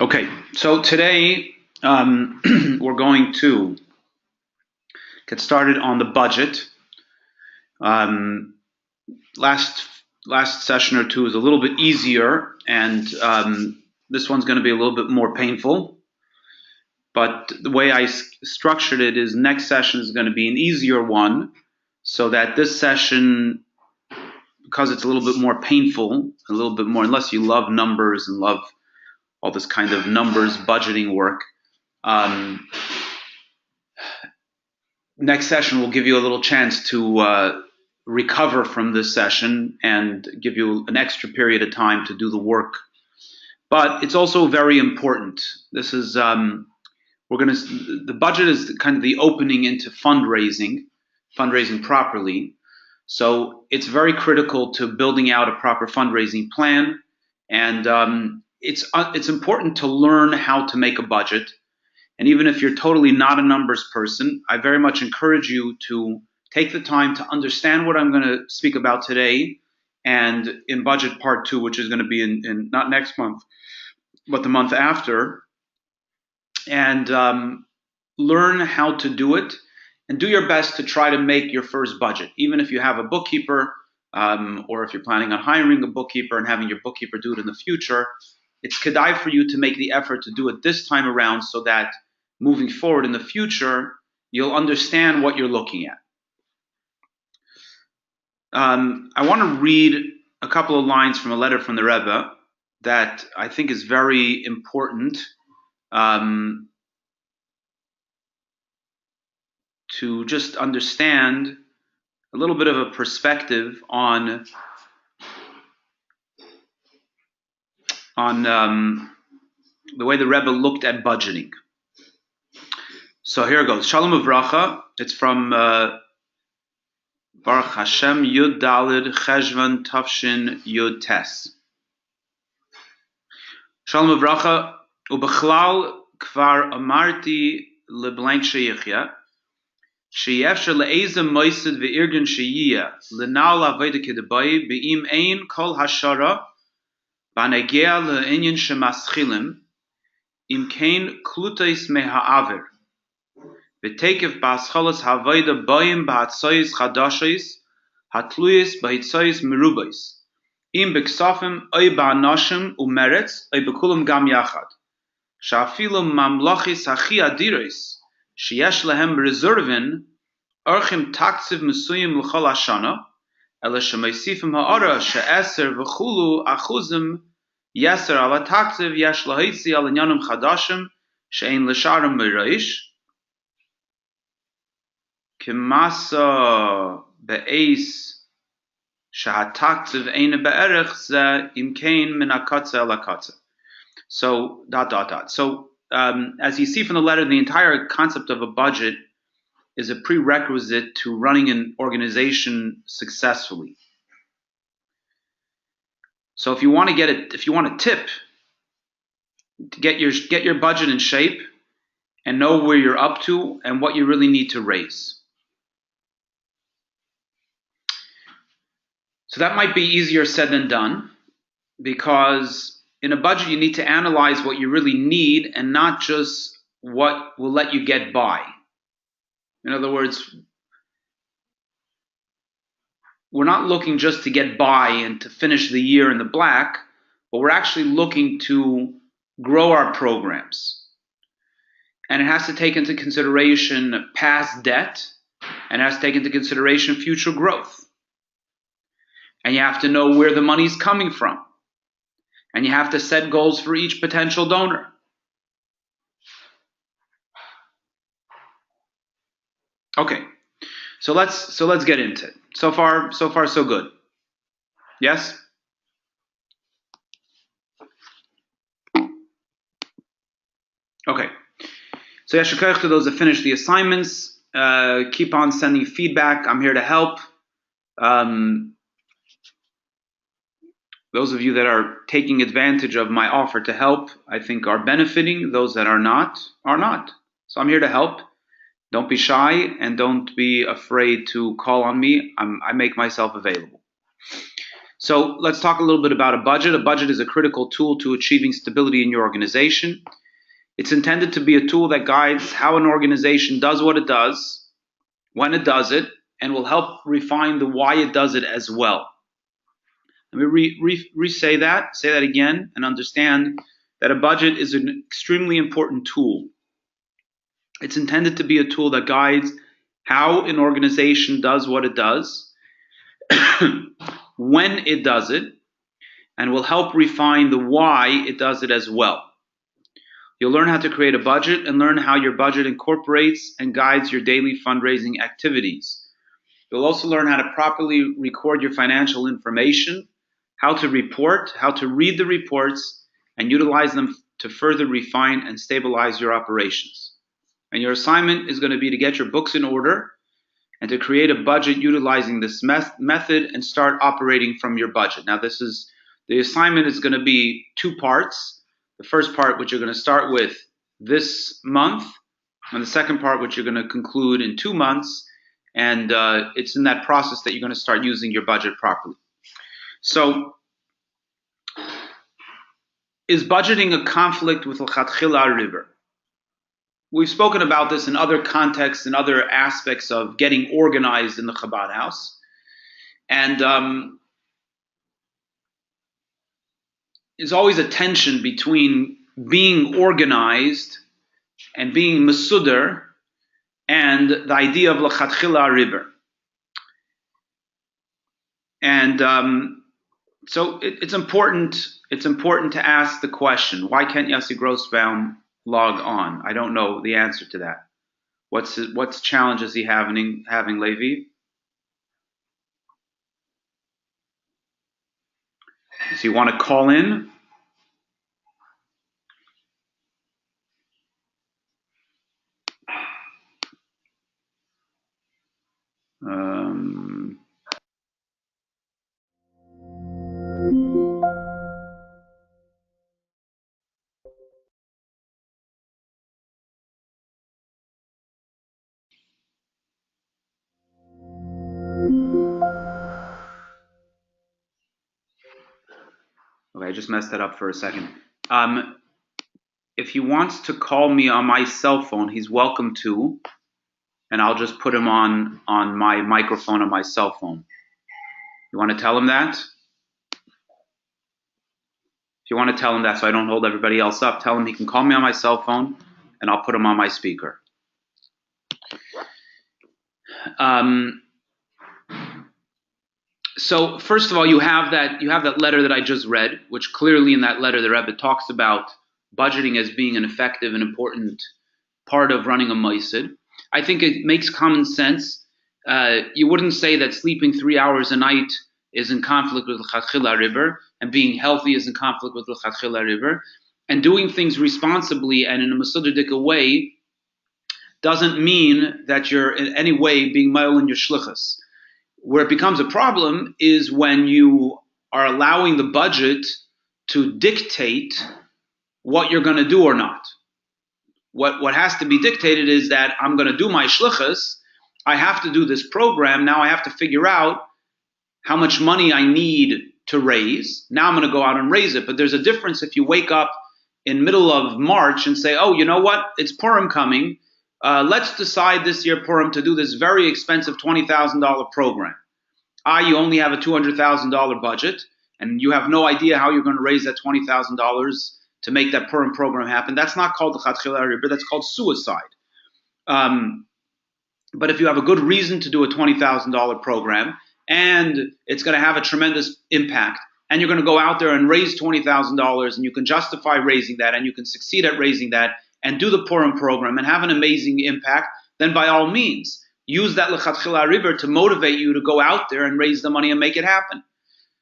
Okay, so today we're going to get started on the budget. Um, last session or two is a little bit easier, and this one's going to be a little bit more painful. But the way I structured it is next session is going to be an easier one, so that this session, because it's a little bit more painful, a little bit more, unless you love numbers and love all this kind of numbers budgeting work. Next session will give you a little chance to recover from this session and give you an extra period of time to do the work. But it's also very important. This is the budget is kind of the opening into fundraising properly. So it's very critical to building out a proper fundraising plan, and it's important to learn how to make a budget. And even if you're totally not a numbers person, I very much encourage you to take the time to understand what I'm going to speak about today and in budget part 2, which is going to be in not next month, but the month after, and learn how to do it and do your best to try to make your first budget. Even if you have a bookkeeper or if you're planning on hiring a bookkeeper and having your bookkeeper do it in the future, it's kedai for you to make the effort to do it this time around so that moving forward in the future, you'll understand what you're looking at. I want to read a couple of lines from a letter from the Rebbe that I think is very important to just understand a little bit of a perspective on the way the Rebbe looked at budgeting. So here it goes. Shalom Uvracha. It's from Baruch Hashem Yud Dalid Cheshvan Tafshin Yud Tes. Shalom Uvracha. Ubechlal kvar amarti leblank sheyichya. Sheyefsher le'ezem moisid ve'irgen sheyiyah l'nal avodah kedebai be'im ein kol hashara b'negea le'inyan shemaschilim im kein klutais meha'aver. V'tekev ba'aschalas havodah bayim ba'atzoyis chadashis hatluyis ba'atzoyis merubais im b'ksafim oy ba'anashim u'meretz oy b'kulam gam yachad sha'afilu mamlachis hachi adiris sheyesh lehem reservin archim taksiv mesuyim l'chol hashana ela shemeisifim ha'ara she'eser v'chulu achuzim yeser ala taksiv yesh lahitzi al inyanim chadashim she'ein l'sharim mereish Kimasa be'es shahataktiv eine be'erich ze imkain min akatze el akatze. So So as you see from the letter, the entire concept of a budget is a prerequisite to running an organization successfully. So if you want a tip to get your budget in shape and know where you're up to and what you really need to raise. So that might be easier said than done, because in a budget you need to analyze what you really need and not just what will let you get by. In other words, we're not looking just to get by and to finish the year in the black, but we're actually looking to grow our programs. And it has to take into consideration past debt, and it has to take into consideration future growth. And you have to know where the money's coming from. And you have to set goals for each potential donor. Okay, so let's get into it. So far, so good. Yes? Okay. So yashikach to those that finished the assignments. Keep on sending feedback. I'm here to help. Those of you that are taking advantage of my offer to help, I think are benefiting. Those that are not, are not. So I'm here to help. Don't be shy and don't be afraid to call on me. I make myself available. So let's talk a little bit about a budget. A budget is a critical tool to achieving stability in your organization. It's intended to be a tool that guides how an organization does what it does, when it does it, and will help refine the why it does it as well. Let me say that again, and understand that a budget is an extremely important tool. It's intended to be a tool that guides how an organization does what it does, when it does it, and will help refine the why it does it as well. You'll learn how to create a budget and learn how your budget incorporates and guides your daily fundraising activities. You'll also learn how to properly record your financial information, how to report, how to read the reports, and utilize them to further refine and stabilize your operations. And your assignment is going to be to get your books in order and to create a budget utilizing this method and start operating from your budget. Now, the assignment is going to be 2 parts. The first part, which you're going to start with this month, and the second part, which you're going to conclude in 2 months. And it's in that process that you're going to start using your budget properly. So, is budgeting a conflict with l'chatchila river? We've spoken about this in other contexts and other aspects of getting organized in the Chabad house. And there's always a tension between being organized and being mesudar and the idea of l'chatchila river. And so it's important to ask the question, why can't Yossi Grossbaum log on? I don't know the answer to that. What's challenge is he having Levi? Does he want to call in? Okay, I just messed that up for a second. If he wants to call me on my cell phone, he's welcome to, and I'll just put him on my microphone on my cell phone. You want to tell him that? If you want to tell him that so I don't hold everybody else up, tell him he can call me on my cell phone, and I'll put him on my speaker. So first of all, you have that letter that I just read, which clearly in that letter the Rebbe talks about budgeting as being an effective and important part of running a moisid. I think it makes common sense. You wouldn't say that sleeping 3 hours a night is in conflict with l'chatchila river, and being healthy is in conflict with l'chatchila river, and doing things responsibly and in a mesudar way doesn't mean that you're in any way being mile in your shlichus. Where it becomes a problem is when you are allowing the budget to dictate what you're going to do or not. What has to be dictated is that I'm going to do my shlichus, I have to do this program, now I have to figure out how much money I need to raise. Now I'm going to go out and raise it. But there's a difference if you wake up in middle of March and say, oh, you know what, it's Purim coming. Let's decide this year, Purim, to do this very expensive $20,000 program. You only have a $200,000 budget, and you have no idea how you're going to raise that $20,000 to make that Purim program happen. That's not called the Chatchila Riber, that's called suicide. But if you have a good reason to do a $20,000 program, and it's going to have a tremendous impact, and you're going to go out there and raise $20,000, and you can justify raising that, and you can succeed at raising that, and do the Purim program and have an amazing impact, then by all means, use that L'chatchila River to motivate you to go out there and raise the money and make it happen.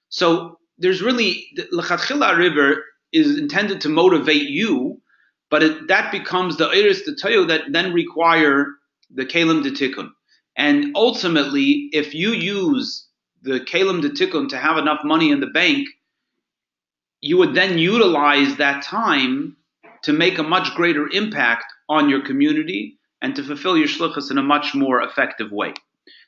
So there's really, the L'chatchila River is intended to motivate you, but that becomes the Eiris D'Toyo that then require the Kelim D'Tikkun. And ultimately, if you use the Kelim D'Tikkun to have enough money in the bank, you would then utilize that time to make a much greater impact on your community and to fulfill your shlichus in a much more effective way.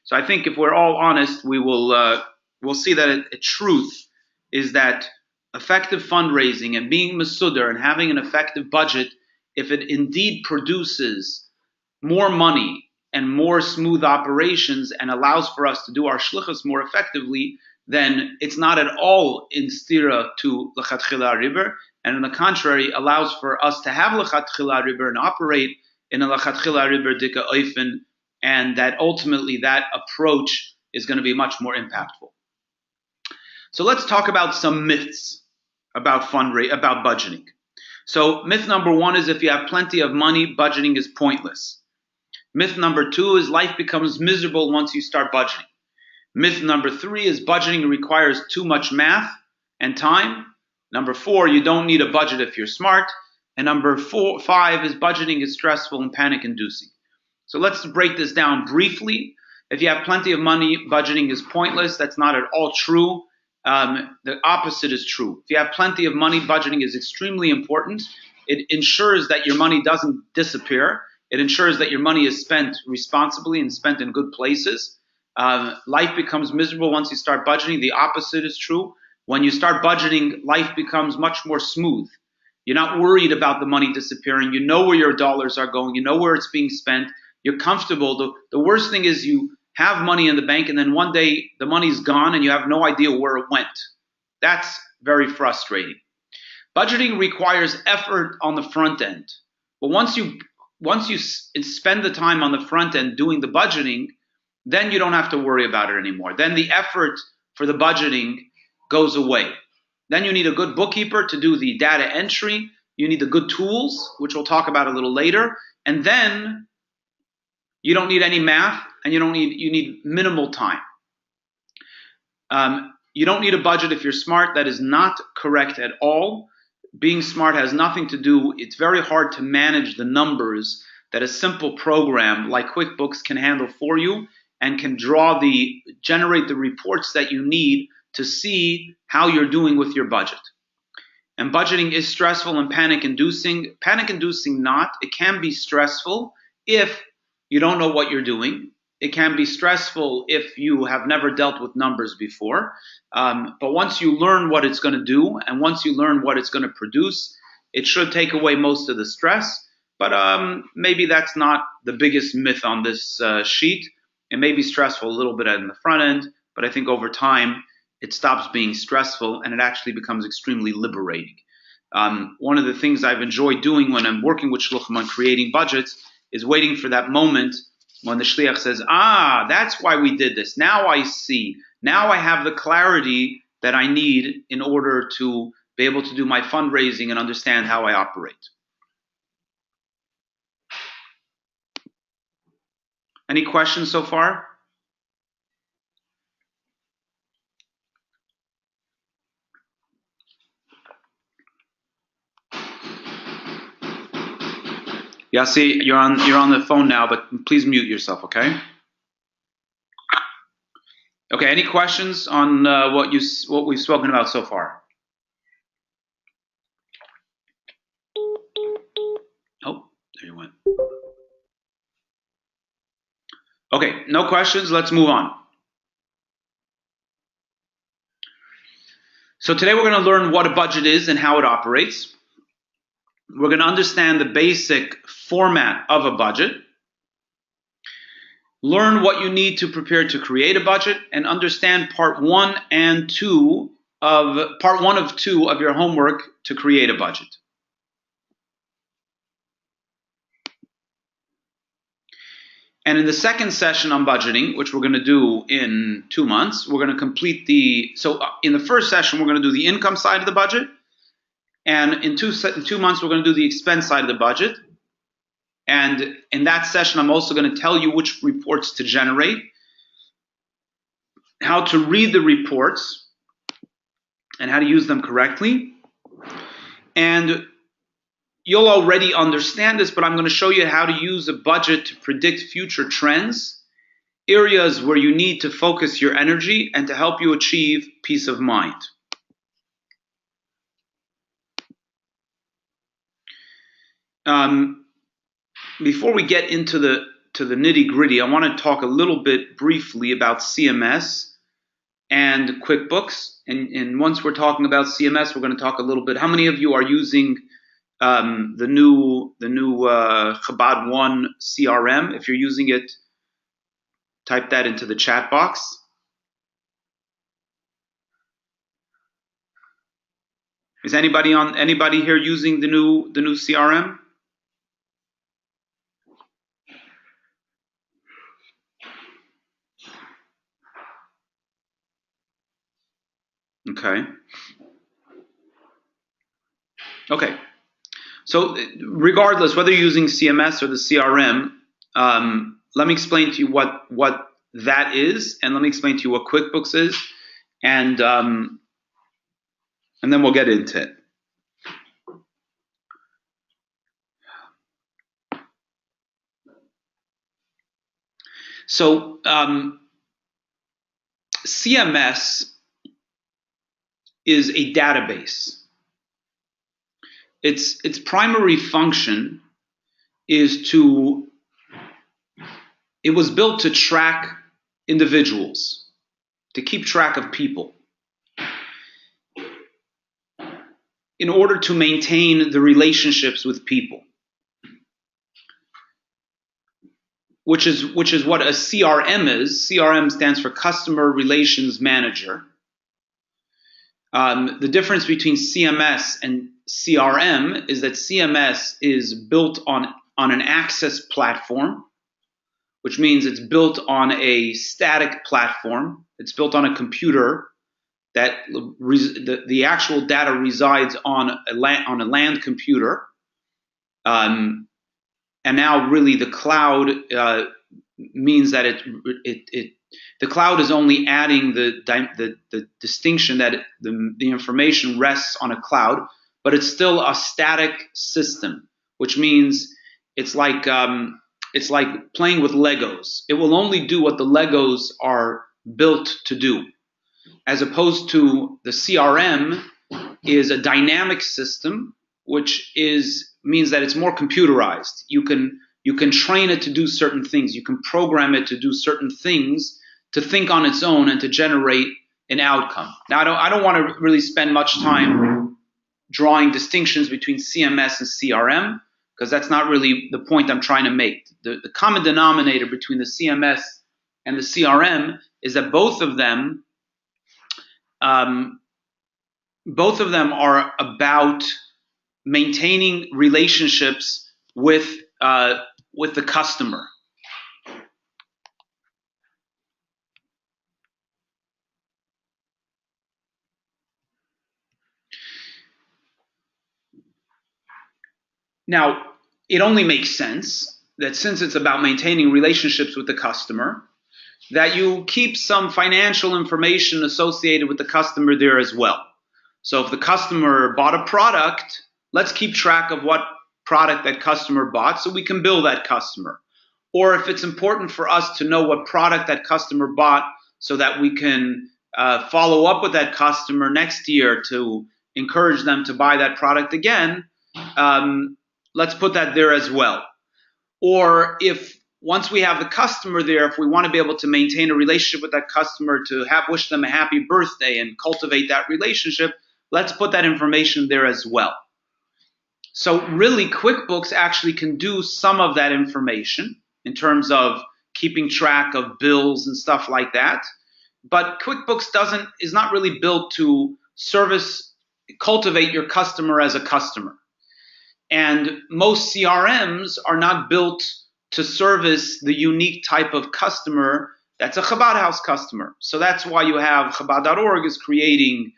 So I think if we're all honest, we will we'll see that a truth is that effective fundraising and being masudar and having an effective budget, if it indeed produces more money and more smooth operations and allows for us to do our shlichus more effectively, then it's not at all in stira to lechatchila riber, and on the contrary, allows for us to have lechatchila riber and operate in a lechatchila riber dika oifen, and that ultimately that approach is going to be much more impactful. So let's talk about some myths about about budgeting. So myth number one is if you have plenty of money, budgeting is pointless. Myth number two is life becomes miserable once you start budgeting. Myth number three is budgeting requires too much math and time. Number four, you don't need a budget if you're smart. And number five is budgeting is stressful and panic inducing. So let's break this down briefly. If you have plenty of money, budgeting is pointless. That's not at all true. The opposite is true. If you have plenty of money, budgeting is extremely important. It ensures that your money doesn't disappear. It ensures that your money is spent responsibly and spent in good places. Life becomes miserable once you start budgeting. The opposite is true. When you start budgeting, life becomes much more smooth. You're not worried about the money disappearing. You know where your dollars are going. You know where it's being spent. You're comfortable. The worst thing is you have money in the bank and then one day the money's gone and you have no idea where it went. That's very frustrating. Budgeting requires effort on the front end. But once you spend the time on the front end doing the budgeting, then you don't have to worry about it anymore. Then the effort for the budgeting goes away. Then you need a good bookkeeper to do the data entry. You need the good tools, which we'll talk about a little later. And then you don't need any math and you need minimal time. You don't need a budget if you're smart. That is not correct at all. Being smart has nothing to do, it's very hard to manage the numbers that a simple program like QuickBooks can handle for you and can generate the reports that you need to see how you're doing with your budget. And budgeting is stressful and panic inducing. Panic inducing not. It can be stressful if you don't know what you're doing. It can be stressful if you have never dealt with numbers before. But once you learn what it's going to do and once you learn what it's going to produce, it should take away most of the stress. But maybe that's not the biggest myth on this sheet. It may be stressful a little bit in the front end, but I think over time it stops being stressful and it actually becomes extremely liberating. One of the things I've enjoyed doing when I'm working with shluchim on creating budgets is waiting for that moment when the shliach says, that's why we did this. Now I see. Now I have the clarity that I need in order to be able to do my fundraising and understand how I operate. Any questions so far? Yassi, you're on the phone now, but please mute yourself, okay? Okay, any questions on what we've spoken about so far? Oh, there you went. Okay, no questions. Let's move on. So today we're going to learn what a budget is and how it operates. We're going to understand the basic format of a budget, learn what you need to prepare to create a budget, and understand part one of two of your homework to create a budget. And in the second session on budgeting, which we're going to do in 2 months, we're going to complete in the first session, we're going to do the income side of the budget. And in 2 months, we're going to do the expense side of the budget. And in that session, I'm also going to tell you which reports to generate, how to read the reports, and how to use them correctly. And you'll already understand this, but I'm going to show you how to use a budget to predict future trends, areas where you need to focus your energy, and to help you achieve peace of mind. Before we get into the nitty-gritty, I want to talk a little bit briefly about CMS, and QuickBooks. And once we're talking about CMS, we're going to talk a little bit. How many of you are using the new Chabad One CRM? If you're using it, type that into the chat box. Is anybody here using the new CRM? Okay. Okay. So regardless, whether you're using CMS or the CRM, let me explain to you what that is, and let me explain to you what QuickBooks is, and then we'll get into it. So CMS is a database. Its primary function is it was built to track individuals, to keep track of people, in order to maintain the relationships with people, which is what a CRM is. CRM stands for Customer Relations Manager. The difference between CMS and CRM is that CMS is built on an access platform, which means it's built on a static platform. It's built on a computer that the actual data resides on a LAN computer. And now really the cloud means that the cloud is only adding the distinction that the information rests on a cloud, but it's still a static system, which means it's like playing with Legos. It will only do what the Legos are built to do, as opposed to the CRM is a dynamic system, which means that it's more computerized. You can train it to do certain things. You can program it to do certain things, to think on its own and to generate an outcome. Now, I don't want to really spend much time drawing distinctions between CMS and CRM, because that's not really the point I'm trying to make. The common denominator between the CMS and the CRM is that both of them are about maintaining relationships with the customer. Now, it only makes sense that since it's about maintaining relationships with the customer, that you keep some financial information associated with the customer there as well. So if the customer bought a product, let's keep track of what product that customer bought so we can bill that customer. Or if it's important for us to know what product that customer bought so that we can follow up with that customer next year to encourage them to buy that product again, let's put that there as well. Or if once we have the customer there, if we want to be able to maintain a relationship with that customer, to wish them a happy birthday and cultivate that relationship, let's put that information there as well. So really, QuickBooks actually can do some of that information in terms of keeping track of bills and stuff like that. But QuickBooks is not really built to cultivate your customer as a customer. And most CRMs are not built to service the unique type of customer that's a Chabad House customer. So that's why you have Chabad.org is creating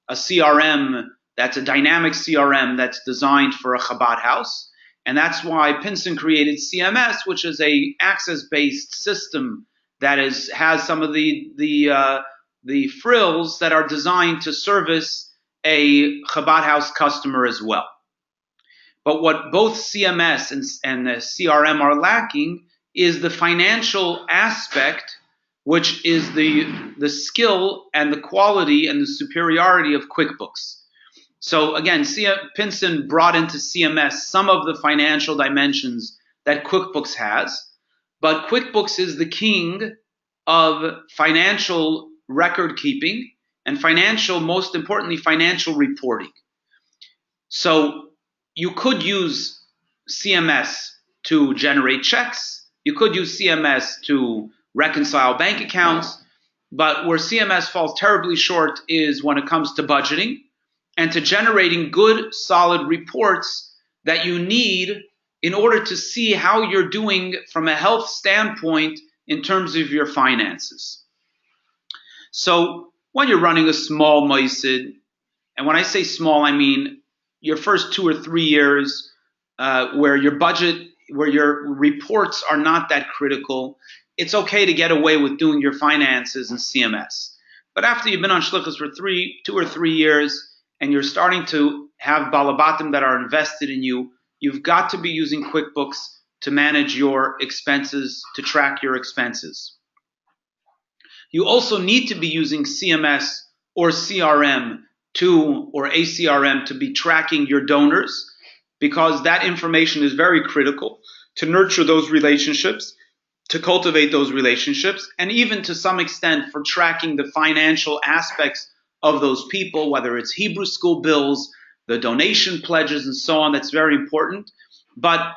a CRM that's a dynamic CRM that's designed for a Chabad House. And that's why Pinson created CMS, which is a access-based system that has some of the frills that are designed to service a Chabad House customer as well. But what both CMS and the CRM are lacking is the financial aspect, which is the skill and the quality and the superiority of QuickBooks. So again, Pinson brought into CMS some of the financial dimensions that QuickBooks has, but QuickBooks is the king of financial record keeping, and financial, most importantly, financial reporting. So you could use CMS to generate checks. You could use CMS to reconcile bank accounts. But where CMS falls terribly short is when it comes to budgeting and to generating good, solid reports that you need in order to see how you're doing from a health standpoint in terms of your finances. So when you're running a small Moisid, and when I say small, I mean your first 2 or 3 years where your budget, where your reports are not that critical, it's okay to get away with doing your finances in CMS. But after you've been on Shlichus for 2 or 3 years, and you're starting to have balabatim that are invested in you, you've got to be using QuickBooks to manage your expenses, to track your expenses. You also need to be using CMS or CRM or ACRM to be tracking your donors, because that information is very critical to nurture those relationships, to cultivate those relationships, and even to some extent for tracking the financial aspects of those people, whether it's Hebrew school bills, the donation pledges, and so on. That's very important. But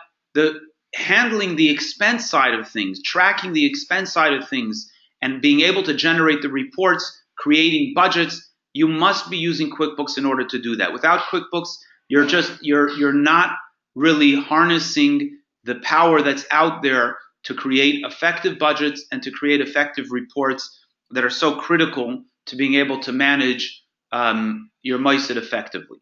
handling the expense side of things, tracking the expense side of things, and being able to generate the reports, creating budgets, you must be using QuickBooks in order to do that. Without QuickBooks, you're not really harnessing the power that's out there to create effective budgets and to create effective reports that are so critical to being able to manage your Moisid effectively.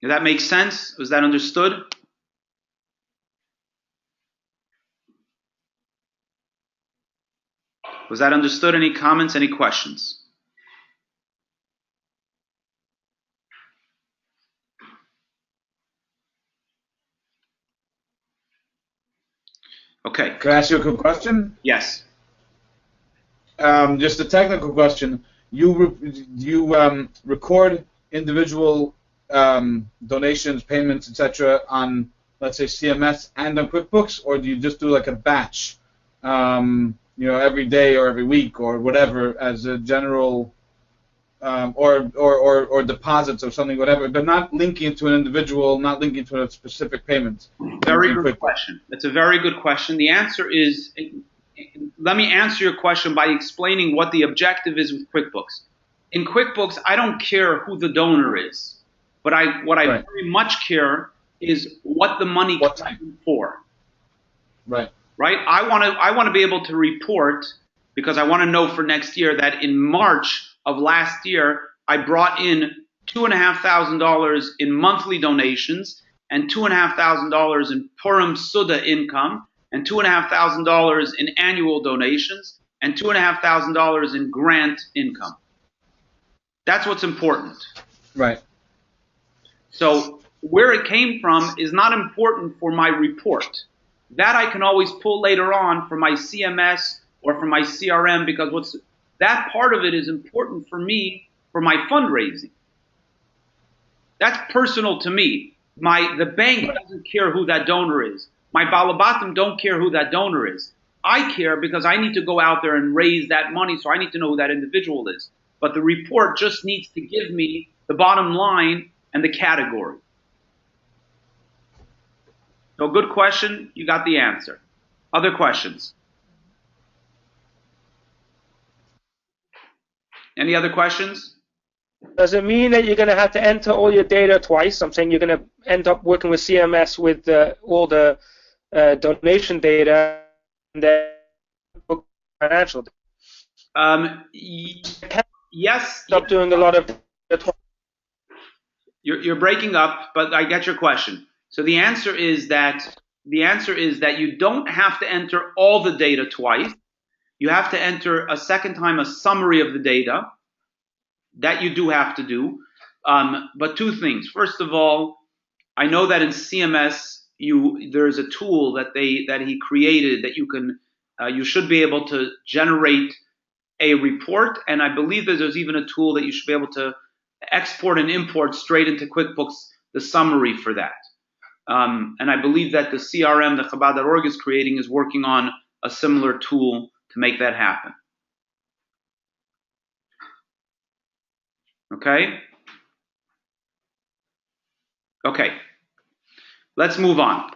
Does that make sense? Was that understood? Was that understood? Any comments, any questions? Okay. Can I ask you a quick question? Yes. Just a technical question. You record individual donations, payments, etc. on, let's say, CMS and on QuickBooks, or do you just do like a batch, every day or every week or whatever as a general, or deposits or something, whatever, but not linking to an individual, not linking to a specific payment? Very good question. That's a very good question. The answer is, let me answer your question by explaining what the objective is with QuickBooks. In QuickBooks, I don't care who the donor is, but what I Right. very much care is what the money comes for. Right. Right? I want to be able to report, because I want to know for next year that in March of last year I brought in $2,500 in monthly donations and $2,500 in Purim Suda income and $2,500 in annual donations and $2,500 in grant income. That's what's important. Right. So where it came from is not important for my report. That I can always pull later on for my CMS or for my CRM, because that part of it is important for me for my fundraising. That's personal to me. The bank doesn't care who that donor is. My balabatim don't care who that donor is. I care because I need to go out there and raise that money, so I need to know who that individual is. But the report just needs to give me the bottom line and the category. So good question. You got the answer. Other questions? Any other questions? Does it mean that you're going to have to enter all your data twice? I'm saying you're going to end up working with CMS with all the donation data and then financial data. Yes. Stop doing a lot of data. You're breaking up, but I get your question. So the answer is that you don't have to enter all the data twice. You have to enter a second time a summary of the data. That you do have to do. But two things. First of all, I know that in CMS there's a tool that he created that you should be able to generate a report, and I believe that there's even a tool that you should be able to export and import straight into QuickBooks the summary for that. And I believe that the CRM that Chabad.org is creating is working on a similar tool to make that happen. Okay? Okay. Let's move on.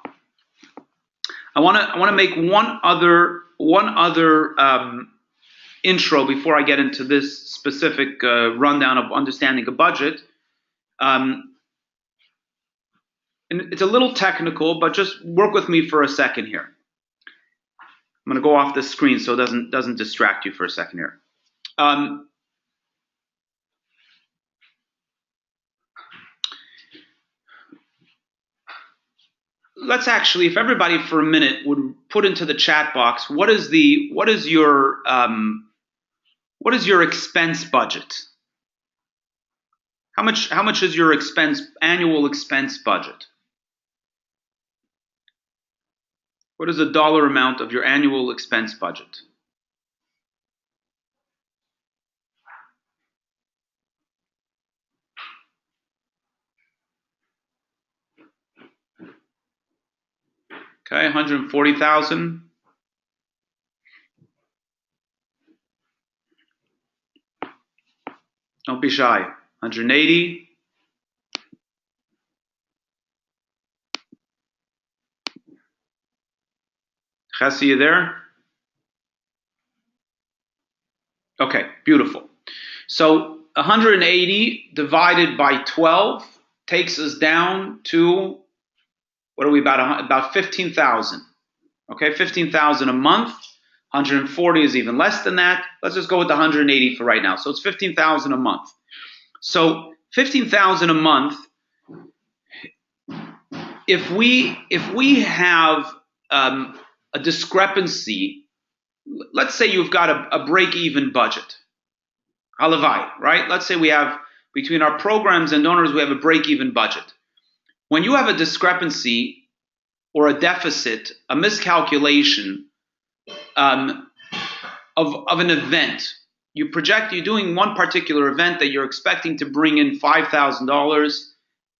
I want to make one other intro before I get into this specific rundown of understanding a budget. And it's a little technical, but just work with me for a second here. I'm going to go off the screen so it doesn't distract you for a second here. Let's actually, if everybody for a minute would put into the chat box, what is your expense budget? How much is your annual expense budget? What is the dollar amount of your annual expense budget? Okay, 140,000. Don't be shy. 180. Chessie, you there? Okay, beautiful. So 180 divided by 12 takes us down to, what are we, about 15,000. Okay, 15,000 a month. 140 is even less than that. Let's just go with the 180 for right now. So it's 15,000 a month. So 15,000 a month. If we have a discrepancy, let's say you've got a break-even budget, halavai, right? Let's say we have, between our programs and donors, we have a break-even budget. When you have a discrepancy or a deficit, a miscalculation of an event, you're doing one particular event that you're expecting to bring in $5,000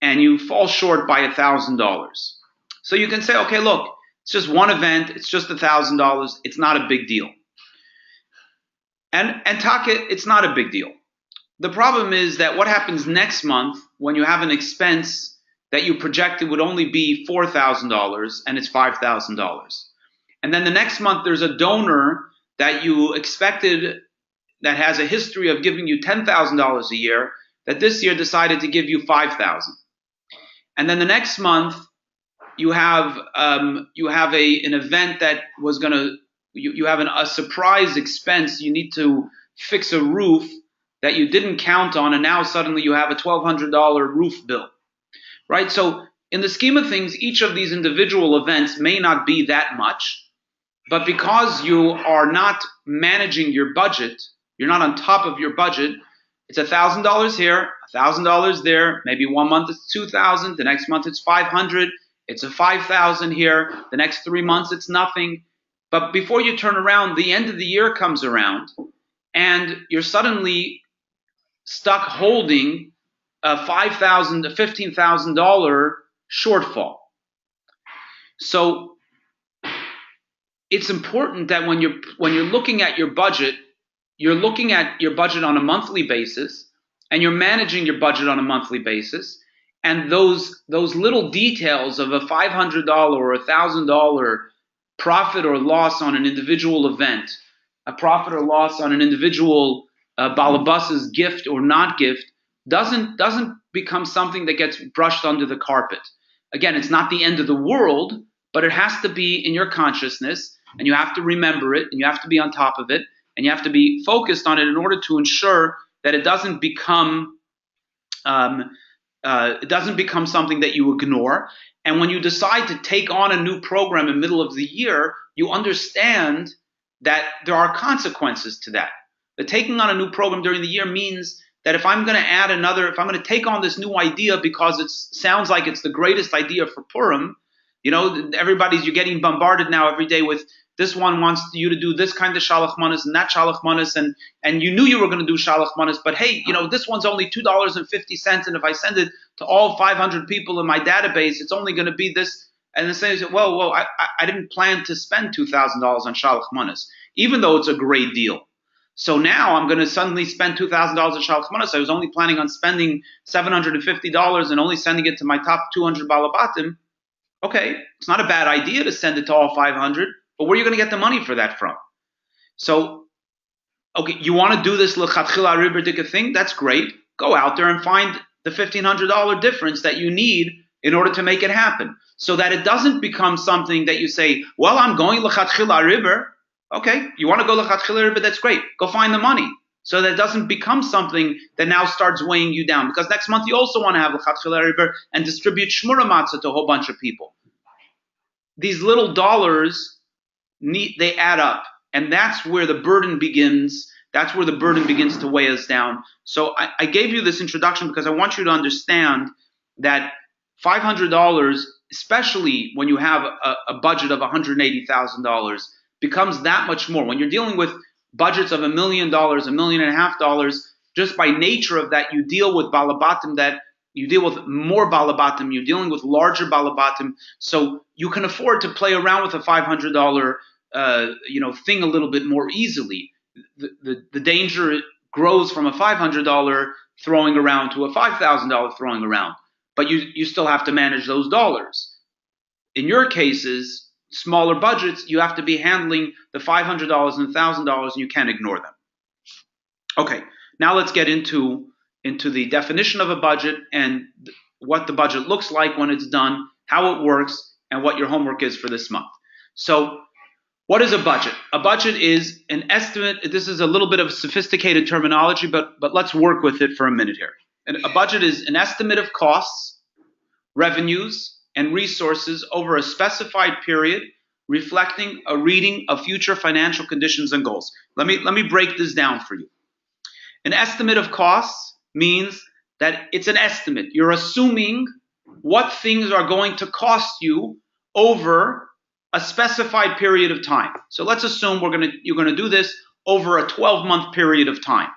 and you fall short by $1,000. So you can say, okay, look, it's just one event, it's just $1,000, it's not a big deal. And Taka, it's not a big deal. The problem is that what happens next month when you have an expense that you projected would only be $4,000 and it's $5,000. And then the next month there's a donor that you expected that has a history of giving you $10,000 a year that this year decided to give you $5,000. And then the next month you have an event that was going to, you have a surprise expense. You need to fix a roof that you didn't count on, and now suddenly you have a $1,200 roof bill, right? So in the scheme of things, each of these individual events may not be that much, but because you are not managing your budget, you're not on top of your budget, it's $1,000 here, $1,000 there, maybe one month it's $2,000, the next month it's $500, it's a $5,000 here, the next 3 months it's nothing. But before you turn around, the end of the year comes around, and you're suddenly stuck holding a $5,000 to $15,000 shortfall. So it's important that when you're looking at your budget, you're looking at your budget on a monthly basis, and you're managing your budget on a monthly basis. And those little details of a $500 or $1,000 profit or loss on an individual event, a profit or loss on an individual balabas's gift or not gift, doesn't become something that gets brushed under the carpet. Again, it's not the end of the world, but it has to be in your consciousness, and you have to remember it, and you have to be on top of it, and you have to be focused on it in order to ensure that it doesn't become something that you ignore. And when you decide to take on a new program in the middle of the year, you understand that there are consequences to that. The taking on a new program during the year means that if I'm going to take on this new idea because it sounds like it's the greatest idea for Purim, you're getting bombarded now every day with, this one wants you to do this kind of shalach manas and that shalach manas, and you knew you were going to do shalach manas, but hey, this one's only $2.50, and if I send it to all 500 people in my database, it's only going to be this, and then say, well, I didn't plan to spend $2,000 on Shalach Manas, even though it's a great deal. So now I'm going to suddenly spend $2,000 on Shalach Manas. I was only planning on spending $750 and only sending it to my top 200 Balabatim. Okay, it's not a bad idea to send it to all 500, but where are you going to get the money for that from? So, okay, you want to do this lechatchila riberdika thing? That's great. Go out there and find the $1,500 difference that you need in order to make it happen, so that it doesn't become something that you say, well, I'm going lechatchila riber. Okay, you want to go lechatchila riber? That's great. Go find the money, so that it doesn't become something that now starts weighing you down. Because next month you also want to have lechatchila riber and distribute shmura matzah to a whole bunch of people. These little dollars, they add up. And that's where the burden begins. That's where the burden begins to weigh us down. So I gave you this introduction because I want you to understand that $500, especially when you have a budget of $180,000, becomes that much more. When you're dealing with budgets of $1 million, $1.5 million, just by nature of that, you deal with balabatim that you deal with more balabatim. You're dealing with larger balabatim. So you can afford to play around with a $500 thing a little bit more easily. The danger grows from a $500 throwing around to a $5,000 throwing around, but you still have to manage those dollars. In your cases, smaller budgets, you have to be handling the $500 and $1,000, and you can't ignore them. Okay, now let's get into the definition of a budget and what the budget looks like when it's done, how it works, and what your homework is for this month. So, what is a budget? A budget is an estimate. This is a little bit of sophisticated terminology, but let's work with it for a minute here. And a budget is an estimate of costs, revenues, and resources over a specified period, reflecting a reading of future financial conditions and goals. Let me break this down for you. An estimate of costs means that it's an estimate. You're assuming what things are going to cost you over a specified period of time. So let's assume you're going to do this over a 12-month period of time.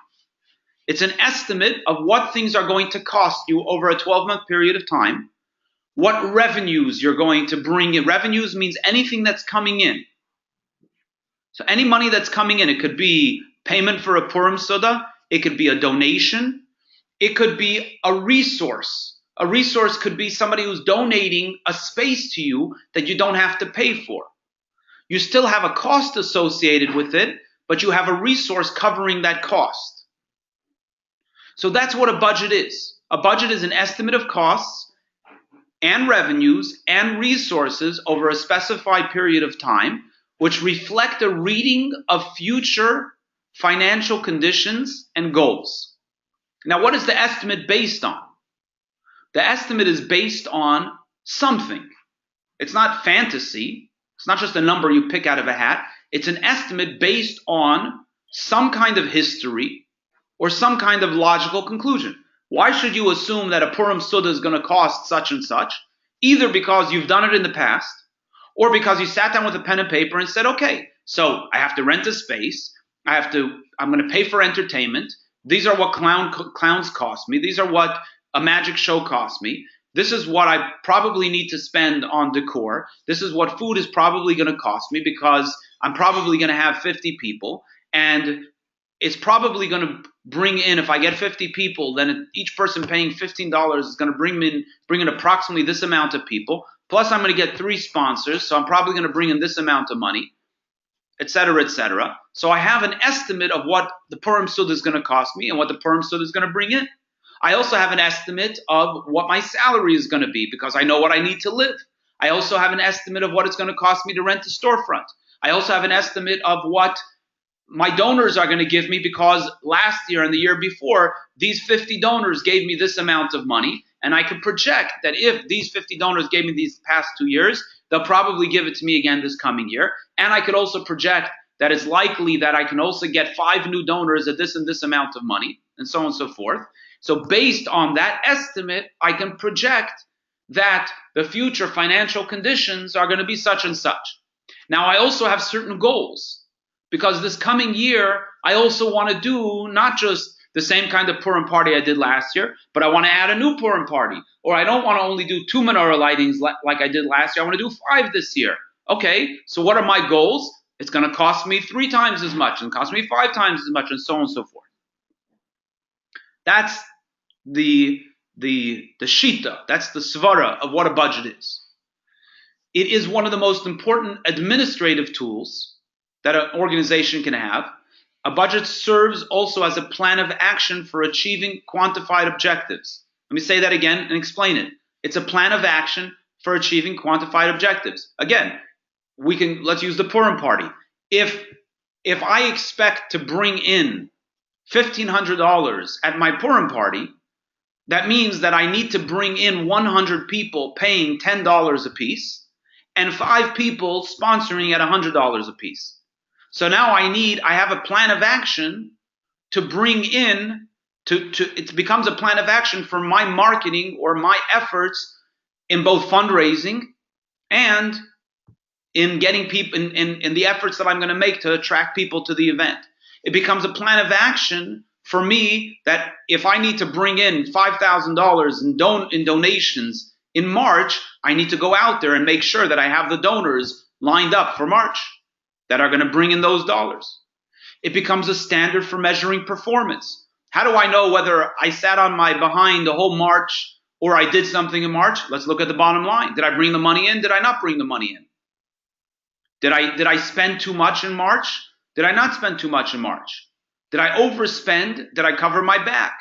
It's an estimate of what things are going to cost you over a 12-month period of time, what revenues you're going to bring in. Revenues means anything that's coming in. So any money that's coming in, it could be payment for a Purim Suda, it could be a donation, it could be a resource. A resource could be somebody who's donating a space to you that you don't have to pay for. You still have a cost associated with it, but you have a resource covering that cost. So that's what a budget is. A budget is an estimate of costs and revenues and resources over a specified period of time, which reflect a reading of future financial conditions and goals. Now, what is the estimate based on? The estimate is based on something. It's not fantasy. It's not just a number you pick out of a hat. It's an estimate based on some kind of history or some kind of logical conclusion. Why should you assume that a Purim Suda is going to cost such and such? Either because you've done it in the past, or because you sat down with a pen and paper and said, okay, so I have to rent a space. I'm going to pay for entertainment. These are what clowns cost me. These are what a magic show cost me. This is what I probably need to spend on decor. This is what food is probably going to cost me because I'm probably going to have 50 people. And it's probably going to bring in, if I get 50 people, then each person paying $15 is going to bring in approximately this amount of people. Plus I'm going to get 3 sponsors, so I'm probably going to bring in this amount of money, et cetera, et cetera. So I have an estimate of what the Purim Suda is going to cost me and what the Purim Suda is going to bring in. I also have an estimate of what my salary is going to be because I know what I need to live. I also have an estimate of what it's going to cost me to rent a storefront. I also have an estimate of what my donors are going to give me because last year and the year before, these 50 donors gave me this amount of money. And I can project that if these 50 donors gave me these past 2 years, they'll probably give it to me again this coming year. And I could also project that it's likely that I can also get 5 new donors at this and this amount of money, and so on and so forth. So based on that estimate, I can project that the future financial conditions are going to be such and such. Now, I also have certain goals because this coming year, I also want to do not just the same kind of Purim party I did last year, but I want to add a new Purim party. Or I don't want to only do 2 menorah lightings like I did last year. I want to do 5 this year. Okay, so what are my goals? It's going to cost me 3 times as much and cost me 5 times as much and so on and so forth. That's the shita, that's the svara of what a budget is. It is one of the most important administrative tools that an organization can have. A budget serves also as a plan of action for achieving quantified objectives. Let me say that again and explain it. It's a plan of action for achieving quantified objectives. Again, let's use the Purim party. If I expect to bring in $1,500 at my Purim party, that means that I need to bring in 100 people paying $10 a piece and 5 people sponsoring at $100 a piece. So now I have a plan of action to bring in, it becomes a plan of action for my marketing or my efforts in both fundraising and in getting people, in the efforts that I'm going to make to attract people to the event. It becomes a plan of action for me that if I need to bring in $5,000 in donations in March, I need to go out there and make sure that I have the donors lined up for March that are going to bring in those dollars. It becomes a standard for measuring performance. How do I know whether I sat on my behind the whole March or I did something in March? Let's look at the bottom line. Did I bring the money in? Did I not bring the money in? Did I spend too much in March? Did I not spend too much in March? Did I overspend? Did I cover my back?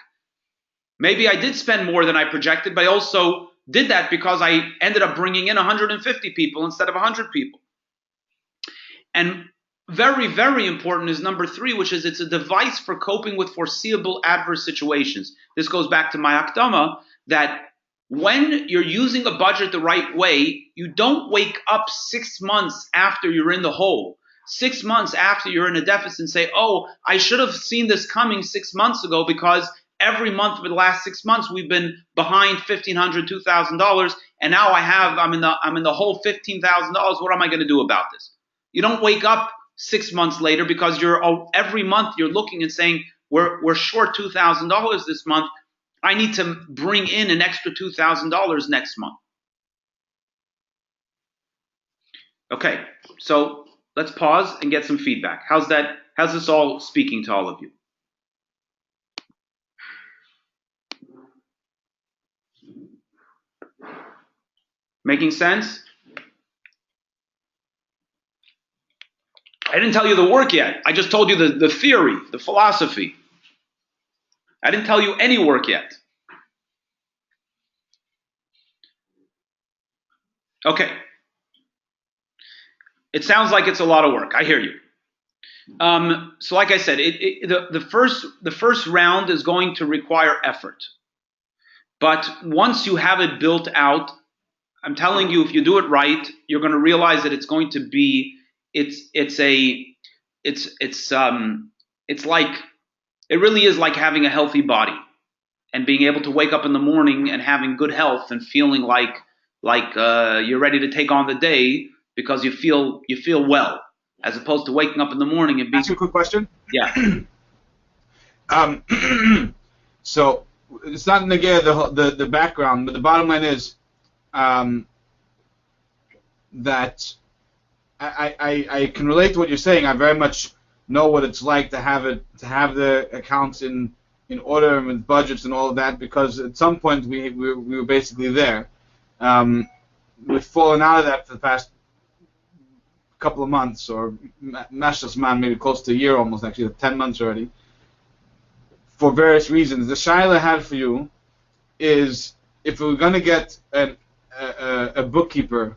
Maybe I did spend more than I projected, but I also did that because I ended up bringing in 150 people instead of 100 people. And very, very important is number 3, which is it's a device for coping with foreseeable adverse situations. This goes back to my akdama, that when you're using a budget the right way, you don't wake up 6 months after you're in the hole, 6 months after you're in a deficit and say, oh, I should have seen this coming 6 months ago because every month for the last 6 months we've been behind $1,500, $2,000, and now I'm in the hole $15,000. What am I going to do about this? You don't wake up 6 months later because every month you're looking and saying we're short $2,000 this month. I need to bring in an extra $2,000 next month. Okay, so let's pause and get some feedback. How's this all speaking to all of you? Making sense? I didn't tell you the work yet. I just told you the theory, the philosophy. I didn't tell you any work yet. Okay. It sounds like it's a lot of work. I hear you. So like I said, the first round is going to require effort. But once you have it built out, I'm telling you, if you do it right, you're going to realize that it's going to be, it's like, it really is like having a healthy body and being able to wake up in the morning and having good health and feeling like you're ready to take on the day because you feel well, as opposed to waking up in the morning and being. Ask you a quick question. Yeah. So it's not negate the background, but the bottom line is that I can relate to what you're saying. I very much know what it's like to have the accounts in order and with budgets and all of that, because at some point we were basically there. We've fallen out of that for the past couple of months, or maybe close to a year almost, actually 10 months already, for various reasons. The shaila I had for you is, if we're going to get a bookkeeper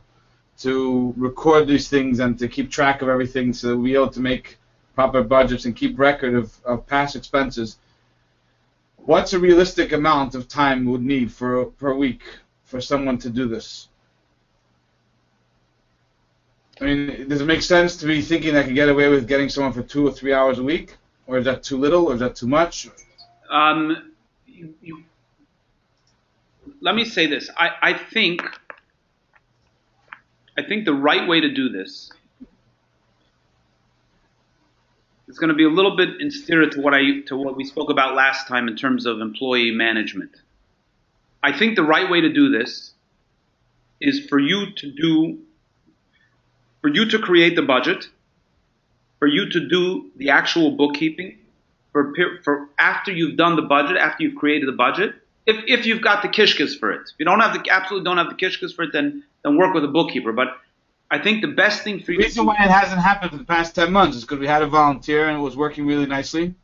to record these things and to keep track of everything so that we'll be able to make proper budgets and keep record of past expenses, what's a realistic amount of time we would need per week for someone to do this? I mean, does it make sense to be thinking I could get away with getting someone for 2 or 3 hours a week? Or is that too little, or is that too much? Let me say this. I think the right way to do this, it's going to be a little bit in spirit to what we spoke about last time in terms of employee management. I think the right way to do this is for you to create the budget, for you to do the actual bookkeeping, for after you've done the budget, after you've created the budget, if you've got the kishkas for it. If you absolutely don't have the kishkas for it, then work with a bookkeeper. But I think the best thing for you. The reason why it hasn't happened in the past 10 months is because we had a volunteer and it was working really nicely,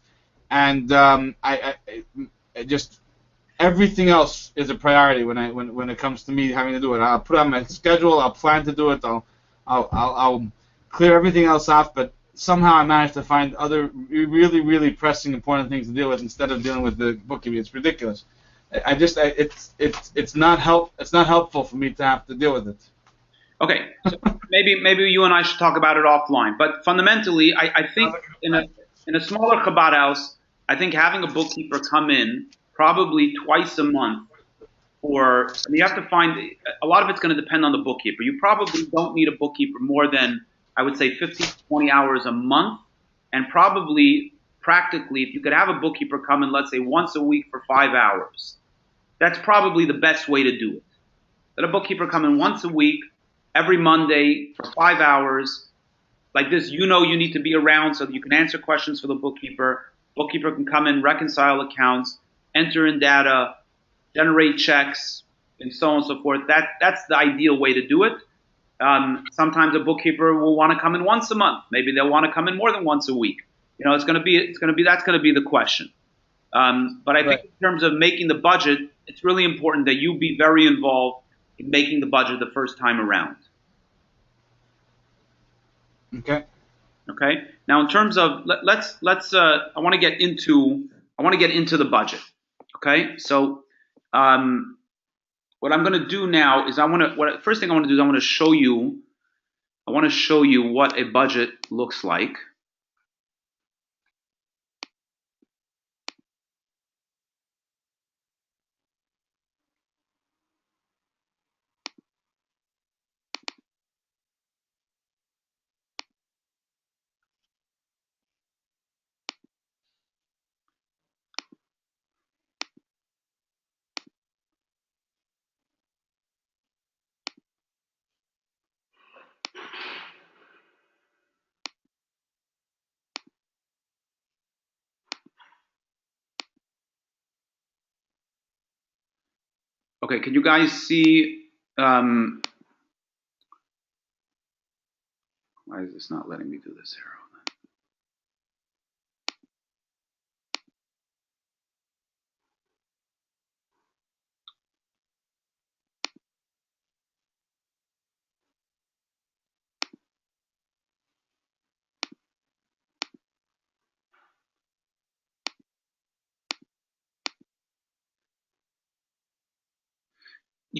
and I just everything else is a priority when it comes to me having to do it. I'll put it on my schedule. I'll plan to do it. I'll clear everything else off, but somehow I managed to find other really, really pressing, important things to deal with instead of dealing with the bookkeeping. It's ridiculous. It's not helpful for me to have to deal with it. Okay, so maybe you and I should talk about it offline. But fundamentally, I think in a smaller Chabad house, I think having a bookkeeper come in probably twice a month, you have to find, a lot of it's going to depend on the bookkeeper. You probably don't need a bookkeeper more than, I would say, 15 to 20 hours a month, and probably practically, if you could have a bookkeeper come in, let's say once a week for 5 hours, that's probably the best way to do it. Let a bookkeeper come in once a week, every Monday for 5 hours. Like this, you need to be around so that you can answer questions for the bookkeeper. Bookkeeper can come in, reconcile accounts, enter in data, generate checks, and so on and so forth. That's the ideal way to do it. Sometimes a bookkeeper will want to come in once a month. Maybe they'll want to come in more than once a week. That's going to be the question. But I think in terms of making the budget, it's really important that you be very involved in making the budget the first time around. Okay. Okay. Now, in terms of let's I want to get into the budget. Okay. So, what I'm going to do now is first thing I want to do is I want to show you what a budget looks like. Okay, can you guys see? Why is this not letting me do this here?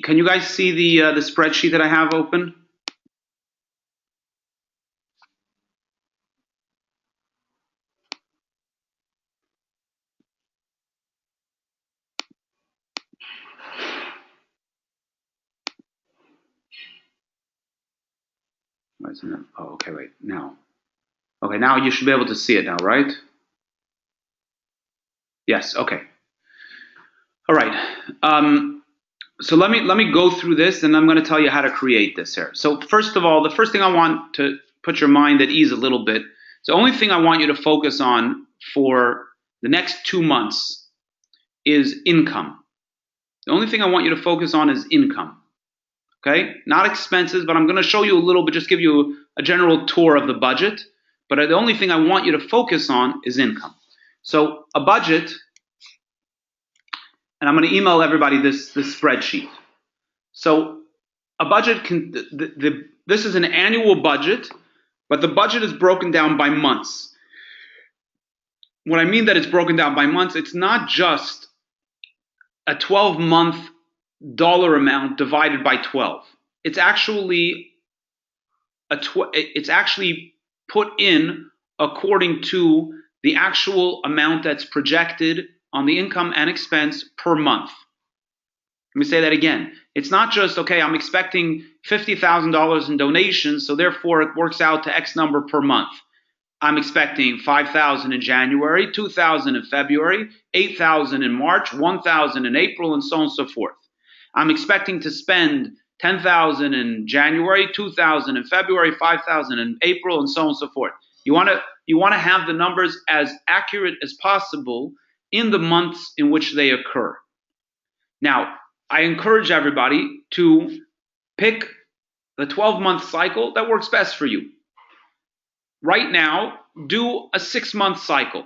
Can you guys see the spreadsheet that I have open? Why isn't it? Oh, okay, wait. Now. Okay, now you should be able to see it now, right? Yes, okay. All right. So let me go through this, and I'm going to tell you how to create this here. So first of all, the first thing I want to put your mind at ease a little bit, the only thing I want you to focus on for the next 2 months is income. The only thing I want you to focus on is income. Okay? Not expenses, but I'm going to show you a little bit, just give you a general tour of the budget. But the only thing I want you to focus on is income. So a budget, and I'm going to email everybody this spreadsheet. So a budget this is an annual budget, but the budget is broken down by months. What I mean that it's broken down by months, it's not just a 12-month dollar amount divided by 12. It's actually put in according to the actual amount that's projected on the income and expense per month. Let me say that again. It's not just, okay, I'm expecting $50,000 in donations, so therefore it works out to X number per month. I'm expecting 5,000 in January, 2,000 in February, 8,000 in March, 1,000 in April, and so on and so forth. I'm expecting to spend 10,000 in January, 2,000 in February, 5,000 in April, and so on and so forth. You want to have the numbers as accurate as possible in the months in which they occur. Now, I encourage everybody to pick the 12-month cycle that works best for you. Right now, do a 6-month cycle.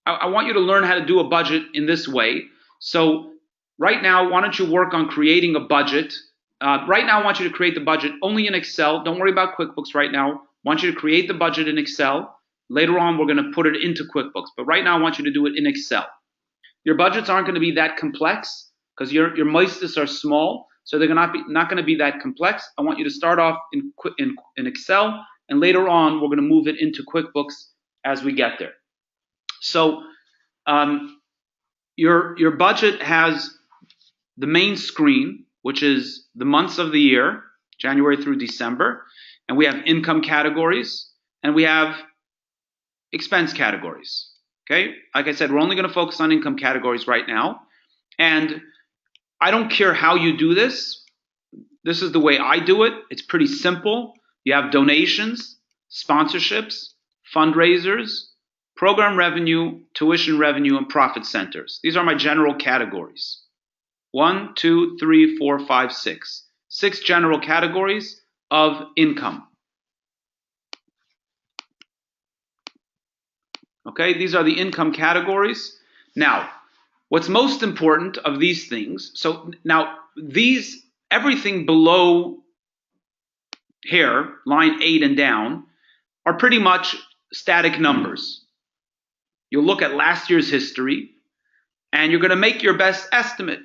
I want you to learn how to do a budget in this way. So right now, why don't you work on creating a budget? Right now, I want you to create the budget only in Excel. Don't worry about QuickBooks right now. I want you to create the budget in Excel. Later on, we're going to put it into QuickBooks. But right now, I want you to do it in Excel. Your budgets aren't going to be that complex because your moistus are small, so they're not going to be that complex. I want you to start off in Excel, and later on, we're going to move it into QuickBooks as we get there. So your budget has the main screen, which is the months of the year, January through December, and we have income categories, and we have expense categories. Okay, like I said, we're only going to focus on income categories right now, and I don't care how you do this. This is the way I do it. It's pretty simple. You have donations, sponsorships, fundraisers, program revenue, tuition revenue, and profit centers. These are my general categories. 1, 2, 3, 4, 5, 6. 6 general categories of income. Okay, these are the income categories. Now, what's most important of these things, so now everything below here, line 8 and down, are pretty much static numbers. You'll look at last year's history, and you're going to make your best estimate.